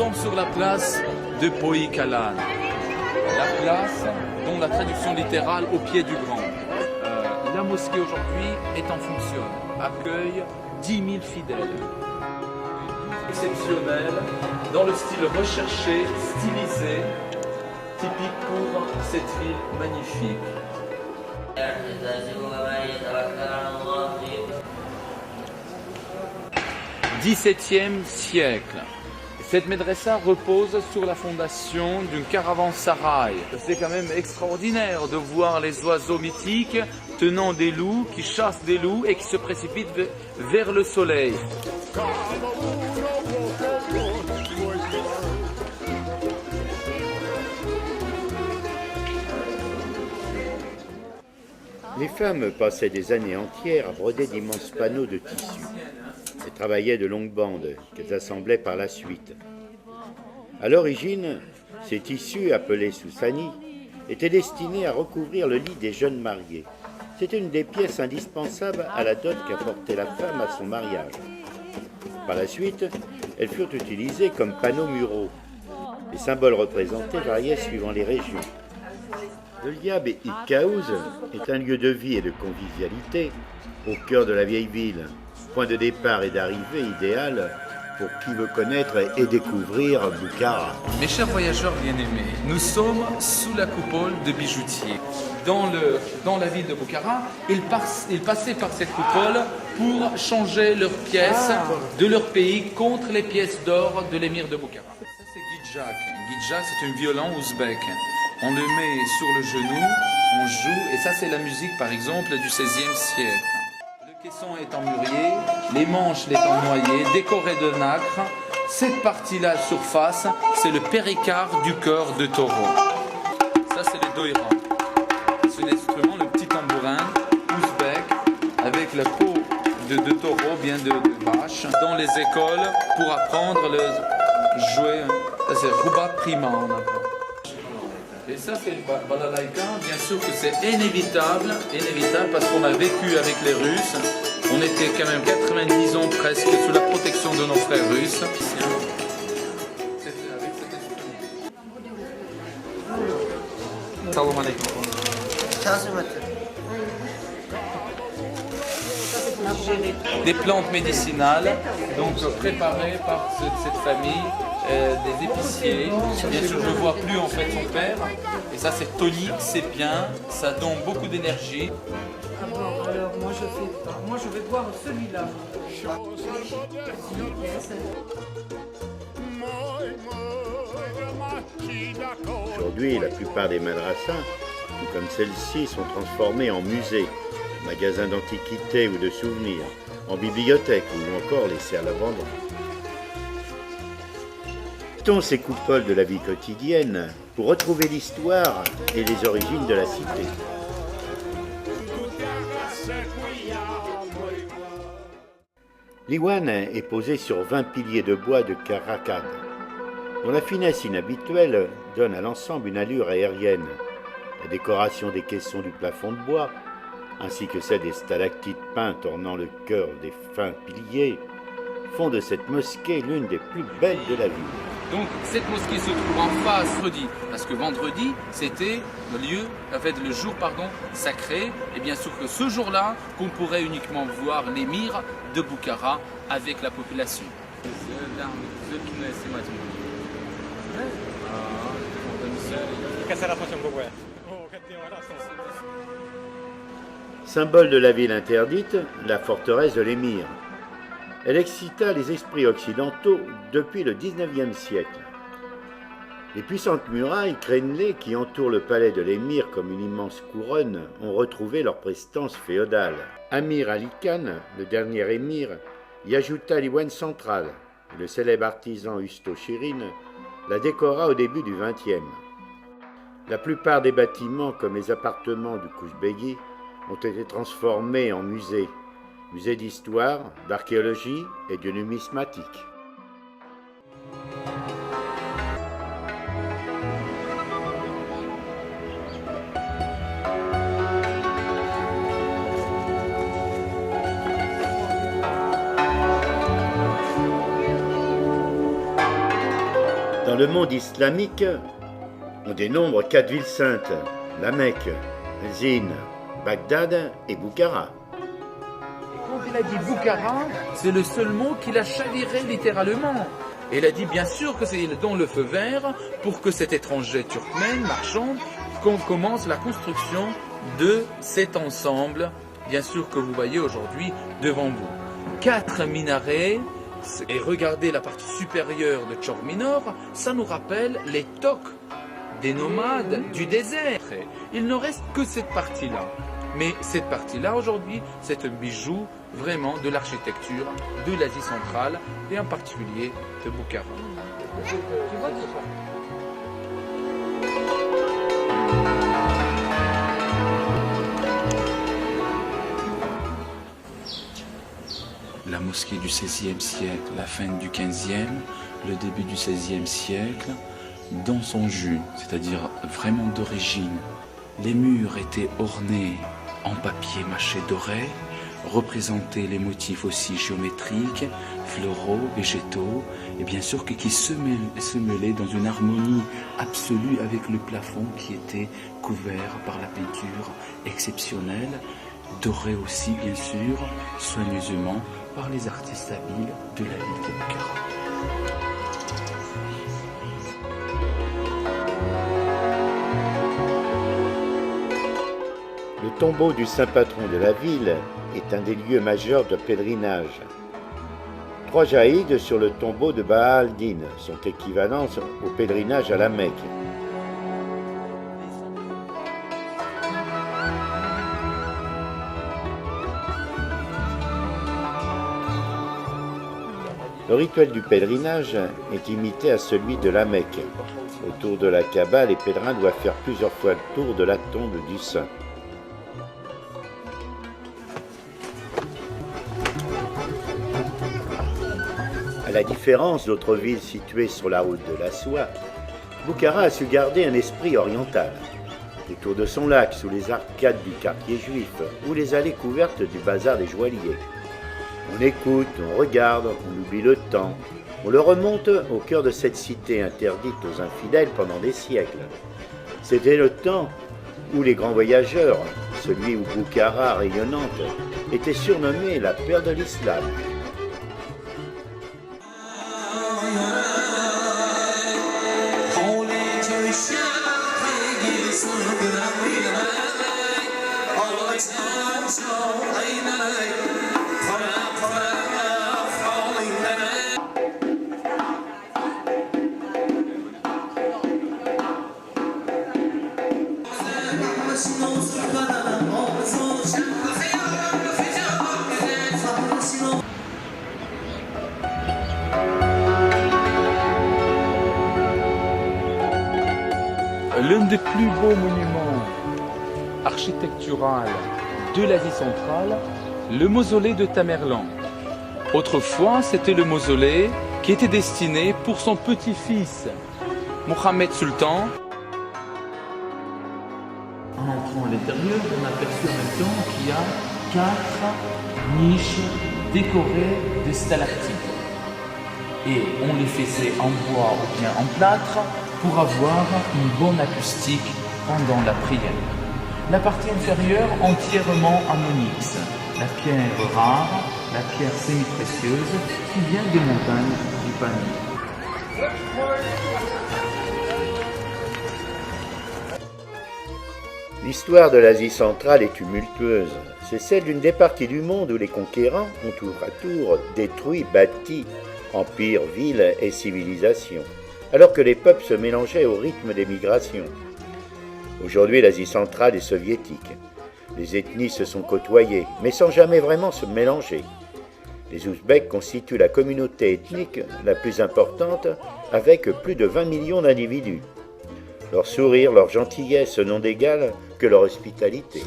sommes sur la place de Poïkalan. La place dont la traduction littérale au pied du grand. La mosquée aujourd'hui est en fonction, accueille 10 000 fidèles. Exceptionnel, dans le style recherché, stylisé, typique pour cette ville magnifique. 17e siècle. Cette médressa repose sur la fondation d'une caravansérail. C'est quand même extraordinaire de voir les oiseaux mythiques tenant des loups, qui chassent des loups et qui se précipitent vers le soleil. Les femmes passaient des années entières à broder d'immenses panneaux de tissu. Elles travaillaient de longues bandes qu'elles assemblaient par la suite. À l'origine, ces tissus, appelés soussani, étaient destinés à recouvrir le lit des jeunes mariés. C'était une des pièces indispensables à la dot qu'apportait la femme à son mariage. Par la suite, elles furent utilisées comme panneaux muraux. Les symboles représentés variaient suivant les régions. Le Liab et Itkaouz est un lieu de vie et de convivialité au cœur de la vieille ville, point de départ et d'arrivée idéal pour qui veut connaître et découvrir Boukhara. Mes chers voyageurs bien-aimés, nous sommes sous la coupole de bijoutiers. Dans la ville de Boukhara, ils passaient par cette coupole pour changer leurs pièces de leur pays contre les pièces d'or de l'émir de Boukhara. Ça c'est Gidjak. Gidjak c'est un violon ouzbek. On le met sur le genou, on joue, et ça c'est la musique par exemple du XVIe siècle. Le caisson est en mûrier, les manches l'étant noyées, décorées de nacre. Cette partie-là, surface, c'est le péricard du cœur de taureau. Ça c'est le doïra. C'est l'instrument, le petit tambourin ouzbek, avec la peau de taureau, bien de vache, dans les écoles pour apprendre le jouer. Ça c'est rouba prima on appelle. Et ça c'est le balalaïka, bien sûr que c'est inévitable parce qu'on a vécu avec les Russes. On était quand même 90 ans presque sous la protection de nos frères russes. Salam alaikum. Des plantes médicinales, donc préparées par cette famille, des épiciers. Bien sûr, je ne vois plus en fait son père. Et ça, c'est tonique, c'est bien, ça donne beaucoup d'énergie. Alors, moi je fais pas. Moi je vais boire celui-là. Aujourd'hui, la plupart des madrasas, tout comme celle-ci, sont transformées en musées, magasins d'antiquités ou de souvenirs, en bibliothèques ou encore laissés à l'abandon. Quittons ces coupoles de la vie quotidienne pour retrouver l'histoire et les origines de la cité. L'Iwan est posé sur 20 piliers de bois de Karakad, dont la finesse inhabituelle donne à l'ensemble une allure aérienne. La décoration des caissons du plafond de bois, ainsi que celle des stalactites peintes ornant le cœur des fins piliers, font de cette mosquée l'une des plus belles de la ville. Donc cette mosquée se trouve en face vendredi, parce que vendredi c'était le jour sacré, et bien sûr que ce jour-là qu'on pourrait uniquement voir l'émir de Boukhara avec la population. Symbole de la ville interdite, la forteresse de l'émir. Elle excita les esprits occidentaux depuis le XIXe siècle. Les puissantes murailles crénelées qui entourent le palais de l'émir comme une immense couronne ont retrouvé leur prestance féodale. Amir Ali Khan, le dernier émir, y ajouta l'Iwan central, et le célèbre artisan Usto Shirin la décora au début du XXe. La plupart des bâtiments, comme les appartements du Kouchbegui, ont été transformés en musées. Musée d'histoire, d'archéologie et de numismatique. le monde islamique, on dénombre 4 villes saintes, la Mecque, Zine, Bagdad et Boukhara. Quand il a dit Boukhara, c'est le seul mot qu'il a chaviré littéralement. Et il a dit bien sûr que c'est dans le feu vert pour que cet étranger turkmène marchand qu'on commence la construction de cet ensemble, bien sûr que vous voyez aujourd'hui devant vous. 4 minarets, et regardez la partie supérieure de Chor Minor, ça nous rappelle les toques des nomades du désert. Il ne reste que cette partie-là. Mais cette partie-là, aujourd'hui, c'est un bijou vraiment de l'architecture de l'Asie centrale et en particulier de Boukhara. La mosquée du XVIe siècle, la fin du XVe, le début du XVIe siècle, dans son jus, c'est-à-dire vraiment d'origine. Les murs étaient ornés en papier mâché doré, représentaient les motifs aussi géométriques, floraux, végétaux, et bien sûr qui se mêlaient dans une harmonie absolue avec le plafond qui était couvert par la peinture exceptionnelle, doré aussi bien sûr, soigneusement par les artistes habiles de la ville de Boukhara. Le tombeau du saint patron de la ville est un des lieux majeurs de pèlerinage. 3 jaïdes sur le tombeau de Baha al-Din sont équivalents au pèlerinage à la Mecque. Le rituel du pèlerinage est imité à celui de la Mecque. Autour de la Kaaba, les pèlerins doivent faire plusieurs fois le tour de la tombe du saint. À la différence d'autres villes situées sur la route de la soie, Boukhara a su garder un esprit oriental. Autour de son lac, sous les arcades du quartier juif ou les allées couvertes du bazar des joailliers. On écoute, on regarde, on oublie le temps. On le remonte au cœur de cette cité interdite aux infidèles pendant des siècles. C'était le temps où les grands voyageurs, celui où Boukhara rayonnante, était surnommée la perle de l'islam. L'un des plus beaux monuments architecturaux de l'Asie centrale, le mausolée de Tamerlan. Autrefois, c'était le mausolée qui était destiné pour son petit-fils, Mohammed Sultan. En entrant à l'intérieur, on aperçoit en même temps qu'il y a 4 niches décorées de stalactites. Et on les faisait en bois ou bien en plâtre pour avoir une bonne acoustique pendant la prière. La partie inférieure entièrement en onyx, la pierre rare, la pierre semi-précieuse qui vient des montagnes du Pamir. L'histoire de l'Asie centrale est tumultueuse. C'est celle d'une des parties du monde où les conquérants ont tour à tour détruit, bâti, empires, villes et civilisations, alors que les peuples se mélangeaient au rythme des migrations. Aujourd'hui, l'Asie centrale est soviétique. Les ethnies se sont côtoyées, mais sans jamais vraiment se mélanger. Les Ouzbeks constituent la communauté ethnique la plus importante, avec plus de 20 millions d'individus. Leur sourire, leur gentillesse n'ont d'égal que leur hospitalité.